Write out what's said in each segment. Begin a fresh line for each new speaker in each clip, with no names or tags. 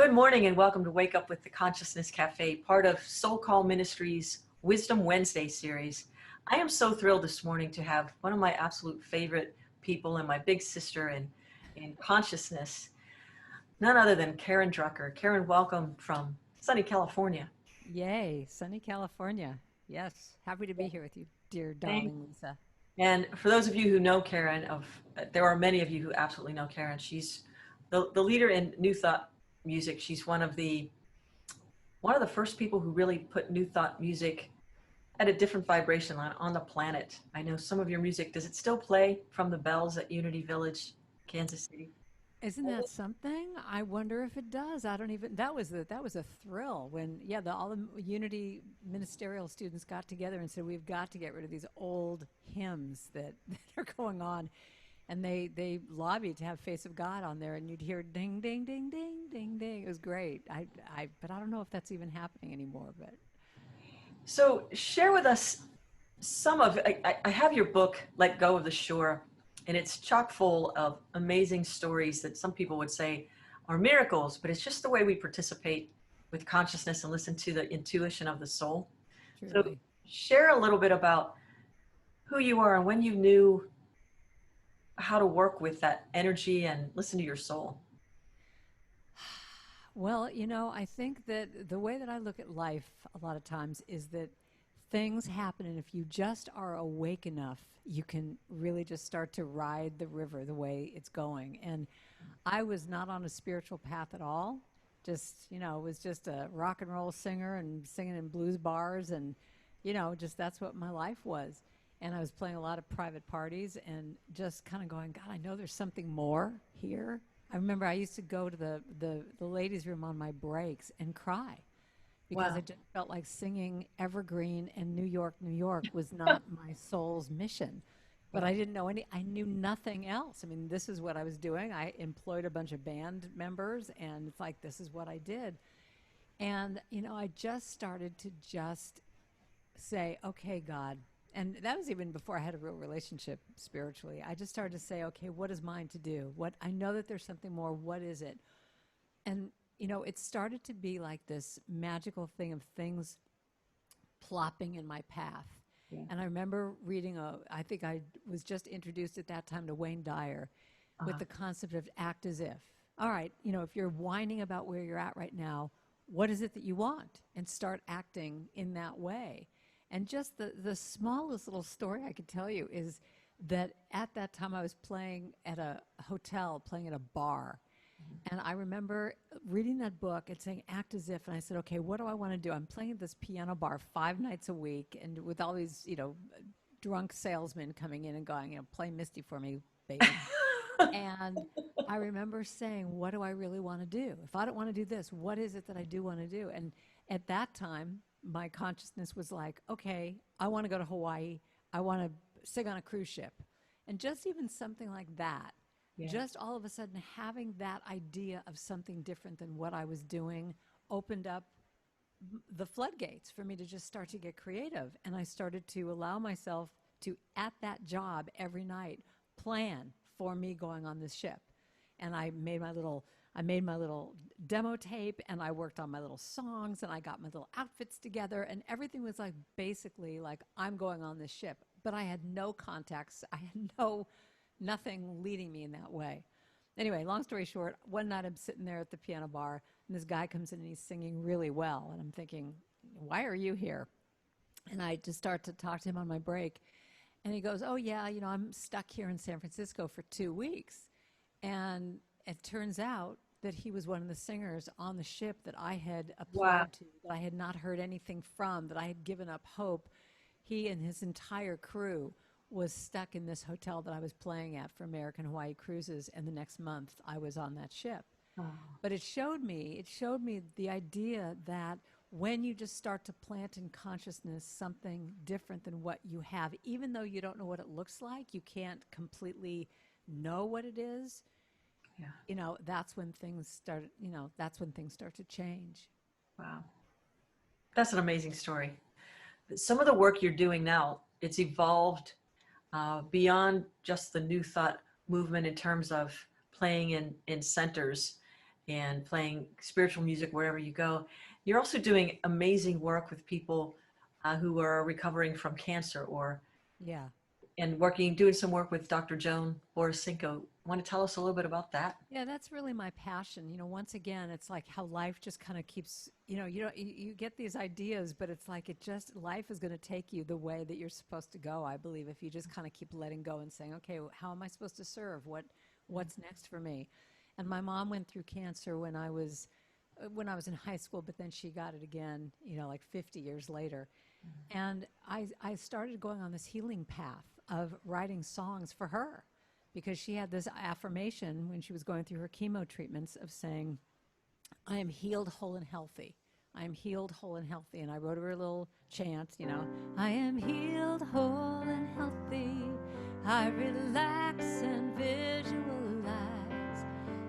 Good morning and welcome to Wake Up with the Consciousness Cafe, part of SoulCall Ministries Wisdom Wednesday series. I am so thrilled this morning to have one of my absolute favorite people and my big sister in consciousness, none other than Karen Drucker. Karen, welcome from sunny California.
Yay, sunny California. Yes, happy to be here with you, dear
Thank
darling Lisa.
And for those of you who know Karen, there are many of you who absolutely know Karen. She's the leader in New Thought music. She's one of the first people who really put New Thought music at a different vibration on the planet. I know some of your music, does it still play from the bells at Unity Village, Kansas City?
Isn't that something? I wonder if it does. I don't even. That was a thrill when all the Unity ministerial students got together and said we've got to get rid of these old hymns that, that are going on, and they lobbied to have Face of God on there, and you'd hear ding ding ding ding ding ding. It was great. But I don't know if that's even happening anymore. But
So share with us I have your book, Let Go of the Shore, and it's chock full of amazing stories that some people would say are miracles, but it's just the way we participate with consciousness and listen to the intuition of the soul. So
truly.
share a little bit about who you are and when you knew how to work with that energy and listen to your soul.
Well, I think that the way that I look at life a lot of times is that things happen, and if you just are awake enough, you can really just start to ride the river the way it's going. And I was not on a spiritual path at all. Just, was just a rock and roll singer and singing in blues bars, and, just that's what my life was. And I was playing a lot of private parties and just kind of going, God, I know there's something more here. I remember I used to go to the ladies' room on my breaks and cry because I
Wow.
just felt like singing Evergreen and New York, New York was not my soul's mission. But
Yeah.
I knew nothing else. I mean, this is what I was doing. I employed a bunch of band members, and it's like, this is what I did. And, I just started to just say, okay, God. And that was even before I had a real relationship spiritually. I just started to say, okay, what is mine to do? What I know that there's something more. What is it? And it started to be like this magical thing of things plopping in my path.
Yeah.
And I remember reading I think I was just introduced at that time to Wayne Dyer with
Uh,
the concept of act as if. All right, if you're whining about where you're at right now, what is it that you want? And start acting in that way. And just the smallest little story I could tell you is that at that time I was playing at a hotel, playing at a bar. And I remember reading that book and saying, act as if. And I said, okay, what do I want to do? I'm playing at this piano bar 5 nights a week and with all these, drunk salesmen coming in and going, play Misty for me, baby. And I remember saying, what do I really want to do? If I don't want to do this, what is it that I do want to do? And at that time, my consciousness was like, okay, I want to go to Hawaii. I want to sing on a cruise ship. And just even something like that,
yeah.
just all of a sudden having that idea of something different than what I was doing opened up the floodgates for me to just start to get creative. And I started to allow myself to, at that job every night, plan for me going on this ship. And I made my little demo tape, and I worked on my little songs, and I got my little outfits together, and everything was like basically like I'm going on this ship. But I had no contacts. I had nothing leading me in that way. Anyway, long story short, one night I'm sitting there at the piano bar, and this guy comes in and he's singing really well, and I'm thinking, why are you here? And I just start to talk to him on my break, and he goes, oh yeah, I'm stuck here in San Francisco for 2 weeks. And it turns out that he was one of the singers on the ship that I had
Wow.
applied to, that I had not heard anything from, that I had given up hope. He and his entire crew was stuck in this hotel that I was playing at for American Hawaii Cruises, and the next month I was on that ship.
Oh,
But it showed me the idea that when you just start to plant in consciousness something different than what you have, even though you don't know what it looks like, you can't completely know what it is,
yeah.
that's when things start to change.
Wow. That's an amazing story. Some of the work you're doing now, it's evolved beyond just the New Thought movement in terms of playing in centers. and playing spiritual music wherever you go. You're also doing amazing work with people who are recovering from cancer, or
Yeah.
and doing some work with Dr. Joan Borisenko. Want to tell us a little bit about that?
Yeah, that's really my passion. Once again, it's like how life just kind of keeps, you get these ideas, but it's like life is going to take you the way that you're supposed to go, I believe, if you just kind of keep letting go and saying, okay, how am I supposed to serve? What's next for me? And my mom went through cancer when I was in high school, but then she got it again, like 50 years later. And I started going on this healing path of writing songs for her because she had this affirmation when she was going through her chemo treatments of saying, I am healed, whole, and healthy. I am healed, whole, and healthy. And I wrote her a little chant, I am healed, whole, and healthy. I relax and visualize.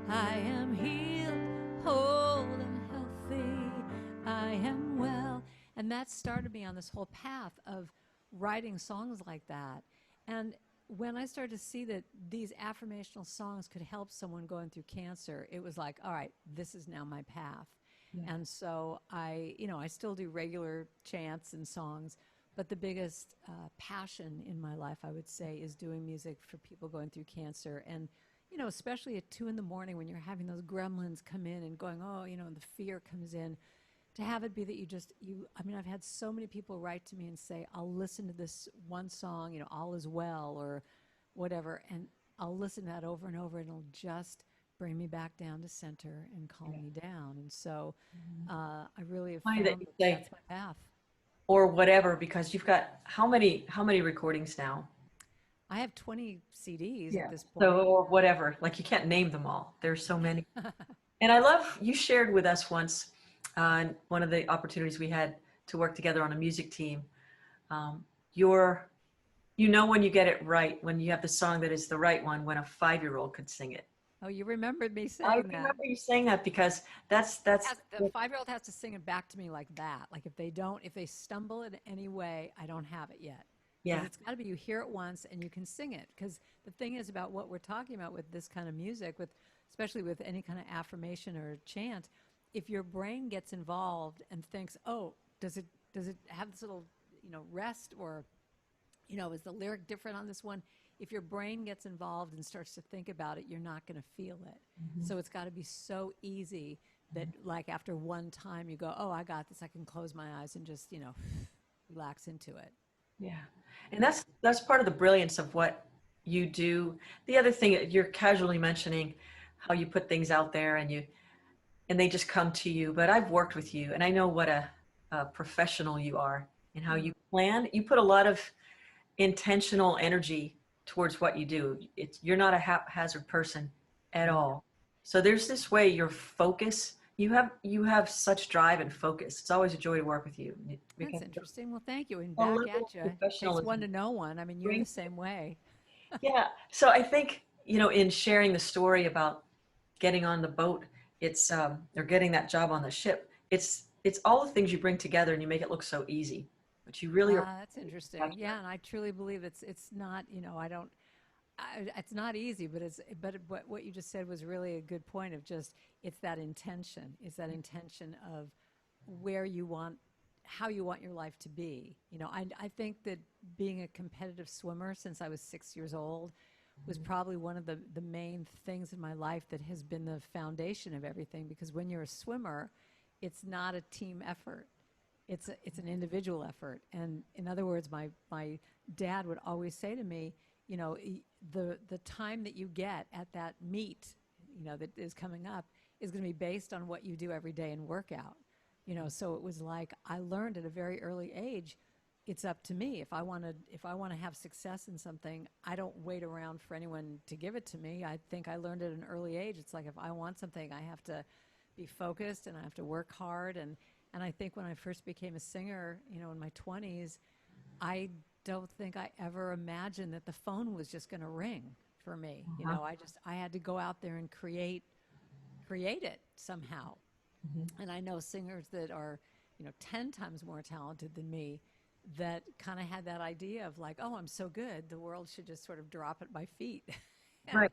I am healed, whole, and healthy. I am well. And that started me on this whole path of writing songs like that. And when I started to see that these affirmational songs could help someone going through cancer, it was like, all right, this is now my path. Yeah. And so I still do regular chants and songs, but the biggest passion in my life, I would say, is doing music for people going through cancer. And, especially at 2 a.m. when you're having those gremlins come in and going, and the fear comes in, to have it be that I've had so many people write to me and say, I'll listen to this one song, All Is Well or whatever, and I'll listen to that over and over, and it'll just bring me back down to center and calm me down. And so I really have
Funny
found
that you say
that's my path.
or whatever, because you've got how many recordings now?
I have 20 CDs
Yeah.
at this point.
So, or whatever, like you can't name them all. There's so many. And I love, you shared with us once, one of the opportunities we had to work together on a music team. Um, your, when you get it right, when you have the song that is the right one, when a 5-year-old could sing it.
Oh, you remembered me
I
saying that.
remember you saying that because that's
The 5-year-old has to sing it back to me like that. Like if they stumble in any way, I don't have it yet. Because it's got to be you hear it once and you can sing it. Because the thing is about what we're talking about with this kind of music, especially with any kind of affirmation or chant, if your brain gets involved and thinks, oh, does it have this little rest, or is the lyric different on this one? If your brain gets involved and starts to think about it, you're not going to feel it. Mm-hmm. So it's got to be so easy that like after one time you go, oh, I got this. I can close my eyes and just, relax into it.
Yeah. And that's part of the brilliance of what you do. The other thing, you're casually mentioning how you put things out there and they just come to you. But I've worked with you and I know what a professional you are and how you plan. You put a lot of intentional energy towards what you do. You're not a haphazard person at all. So there's this way your focus, you have such drive and focus. It's always a joy to work with you.
That's interesting. Well, thank you. And back at you. It takes one to know one. I mean, you're the same way.
Yeah. So I think, in sharing the story about getting on the boat, it's or getting that job on the ship, it's all the things you bring together and you make it look so easy. But you really are.
That's interesting. Yeah, and I truly believe it's not, it's not easy, but what you just said was really a good point of just it's that intention. It's that intention of how you want your life to be. I think that being a competitive swimmer since I was 6 years old was probably one of the main things in my life that has been the foundation of everything, because when you're a swimmer, it's not a team effort. It's an individual effort. And in other words, my dad would always say to me, the time that you get at that meet, that is coming up is going to be based on what you do every day and work out. So it was like I learned at a very early age, it's up to me. If I want to have success in something, I don't wait around for anyone to give it to me. I think I learned at an early age. It's like if I want something, I have to be focused and I have to work hard. And I think when I first became a singer, in my 20s, I don't think I ever imagined that the phone was just going to ring for me. I had to go out there and create it somehow. Mm-hmm. And I know singers that are, 10 times more talented than me that kind of had that idea of like, oh, I'm so good, the world should just sort of drop at my feet.
Right.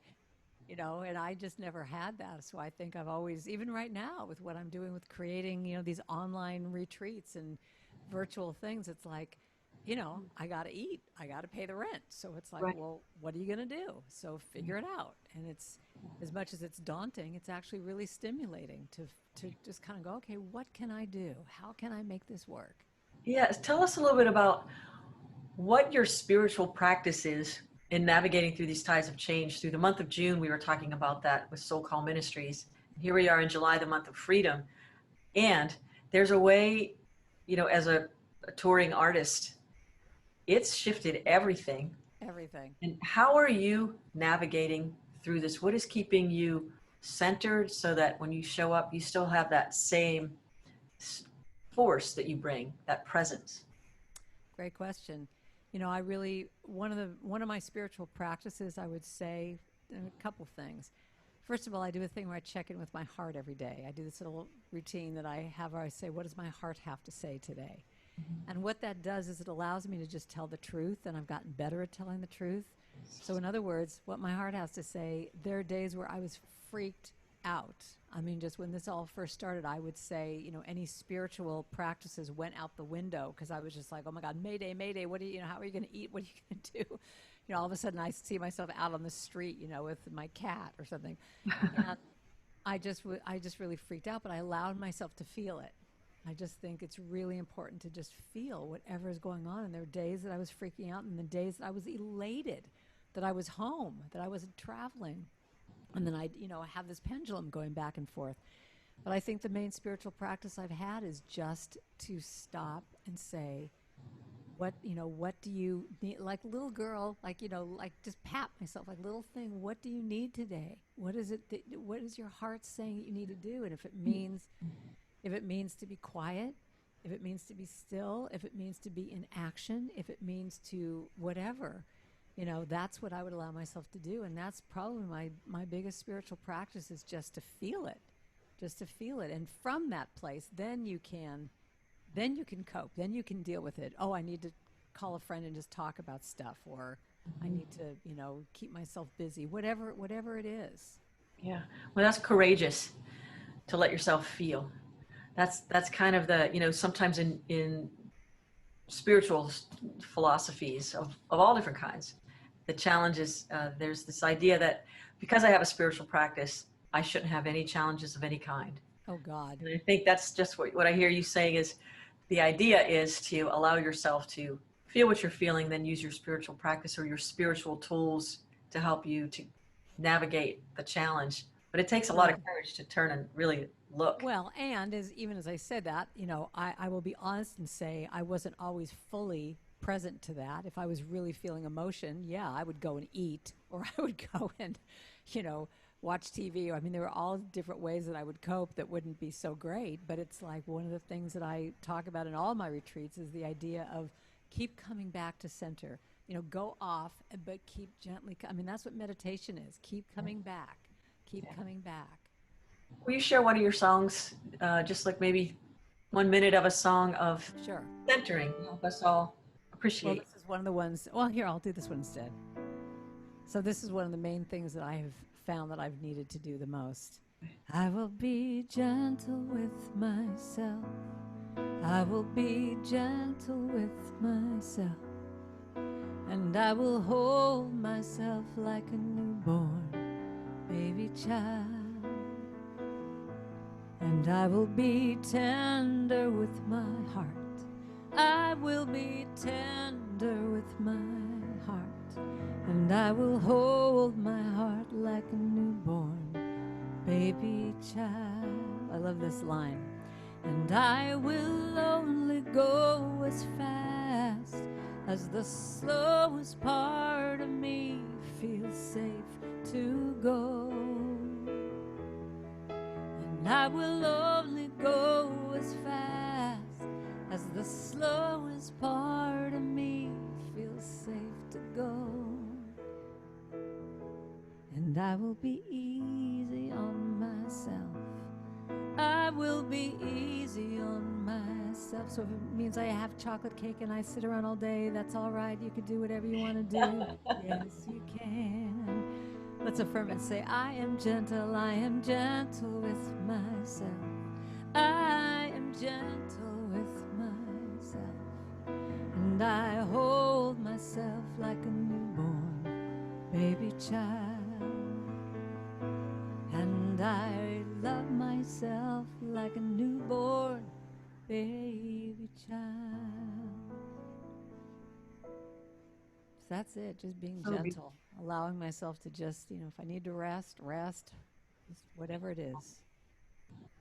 And I just never had that. So I think I've always, even right now with what I'm doing with creating, these online retreats and virtual things, it's like, I got to eat, I got to pay the rent. So it's like,
Right.
well, what are you going to do? So figure it out. And it's, as much as it's daunting, it's actually really stimulating to just kind of go, okay, what can I do? How can I make this work?
Yes. Tell us a little bit about what your spiritual practice is in navigating through these tides of change. Through the month of June, we were talking about that with SoulCall Ministries. Here we are in July, the month of freedom. And there's a way, as a touring artist, it's shifted everything.
Everything.
And how are you navigating through this? What is keeping you centered so that when you show up, you still have that same force that you bring, that presence?
Great question. I really one of my spiritual practices, I would say a couple things. First of all, I do a thing where I check in with my heart every day. I do this little routine that I have where I say, what does my heart have to say today? And what that does is it allows me to just tell the truth, and I've gotten better at telling the truth. So in other words, what my heart has to say, there are days where I was freaked out. I mean, just when this all first started, I would say, any spiritual practices went out the window because I was just like, oh my God, Mayday, Mayday, what do you, how are you going to eat? What are you going to do? All of a sudden I see myself out on the street, with my cat or something. And I just really freaked out, but I allowed myself to feel it. I just think it's really important to just feel whatever is going on. And there were days that I was freaking out and the days that I was elated that I was home, that I wasn't traveling. And then I have this pendulum going back and forth. But I think the main spiritual practice I've had is just to stop and say, what do you need? Like little girl, like just pat myself, like little thing. What do you need today? What is it? What is your heart saying you need to do? And if it means to be quiet, if it means to be still, if it means to be in action, if it means to whatever, that's what I would allow myself to do. And that's probably my biggest spiritual practice is just to feel it, just to feel it. And from that place, then you can cope. Then you can deal with it. Oh, I need to call a friend and just talk about stuff, or I need to, keep myself busy, whatever it is.
Yeah. Well, that's courageous to let yourself feel. That's kind of the, sometimes in spiritual philosophies of all different kinds, the challenge is there's this idea that because I have a spiritual practice, I shouldn't have any challenges of any kind.
Oh God.
And I think that's just what I hear you saying is the idea is to allow yourself to feel what you're feeling, then use your spiritual practice or your spiritual tools to help you to navigate the challenge. But it takes a lot of
Right.
courage to turn and really look.
Well, and even as I said that, I will be honest and say I wasn't always fully present to that. If I was really feeling emotion, yeah, I would go and eat, or I would go and, watch TV. I mean, there were all different ways that I would cope that wouldn't be so great. But it's like one of the things that I talk about in all my retreats is the idea of keep coming back to center. Go off, but keep gently. I mean, that's what meditation is. Keep coming back. Keep coming back.
Will you share one of your songs, just like maybe 1 minute of a song of
Sure.
centering, help us all
Well,
appreciate?
this is one of the ones. Well, here, I'll do this one instead. So, this is one of the main things that I have found that I've needed to do the most. I will be gentle with myself. I will be gentle with myself. And I will hold myself like a newborn baby child. And I will be tender with my heart. I will be tender with my heart. And I will hold my heart like a newborn baby child. I love this line. And I will only go as fast as the slowest part of me feels safe to go. And I will only go as fast as the slowest part of me feels safe to go. And I will be easy on myself. I will be easy on myself. So if it means I have chocolate cake and I sit around all day, that's all right. You can do whatever you want to do. Yes, you can. Let's affirm and say, I am gentle with myself. I am gentle with myself. And I hold myself like a newborn baby child. And I love myself like a newborn baby child. So that's it, just being gentle, allowing myself to just, if I need to rest, just whatever it is.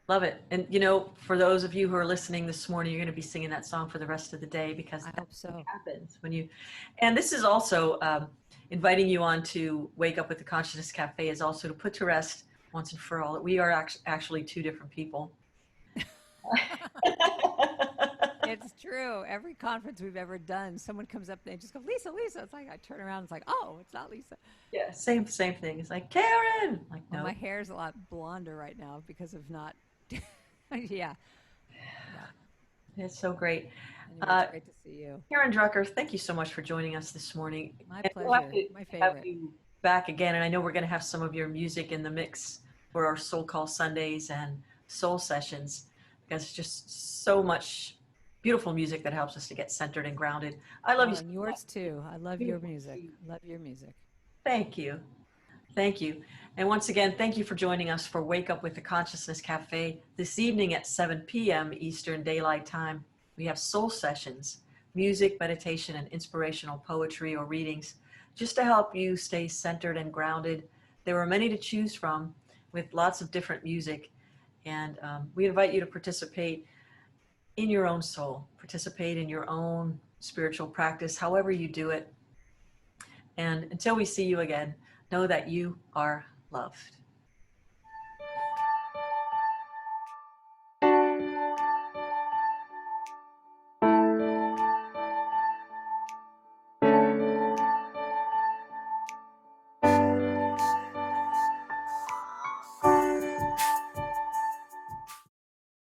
Love it. And for those of you who are listening this morning, you're going to be singing that song for the rest of the day, because
I hope so.
Happens when you, and this is also inviting you on to Wake Up with the Consciousness Cafe, is also to put to rest once and for all that we are actually two different people.
It's true. Every conference we've ever done, someone comes up and they just go, Lisa, Lisa. It's like, I turn around, it's like, oh, it's not Lisa.
Yeah, same thing. It's like, Karen. Like, no.
Well, my hair's a lot blonder right now because of not, yeah.
It's so great.
Anyway, it's great to see you.
Karen Drucker, thank you so much for joining us this morning.
My pleasure. My favorite.
Have you back again, and I know we're going to have some of your music in the mix for our SoulCall Sundays and Soul Sessions, because it's just so much beautiful music that helps us to get centered and grounded. I love you.
And yours too. I love your music. Love your music.
Thank you. Thank you. And once again, thank you for joining us for Wake Up with the Consciousness Cafe this evening at 7 p.m. Eastern Daylight Time. We have soul sessions, music, meditation, and inspirational poetry or readings, just to help you stay centered and grounded. There are many to choose from with lots of different music. And we invite you to participate in your own soul, participate in your own spiritual practice, however you do it. And until we see you again, know that you are loved.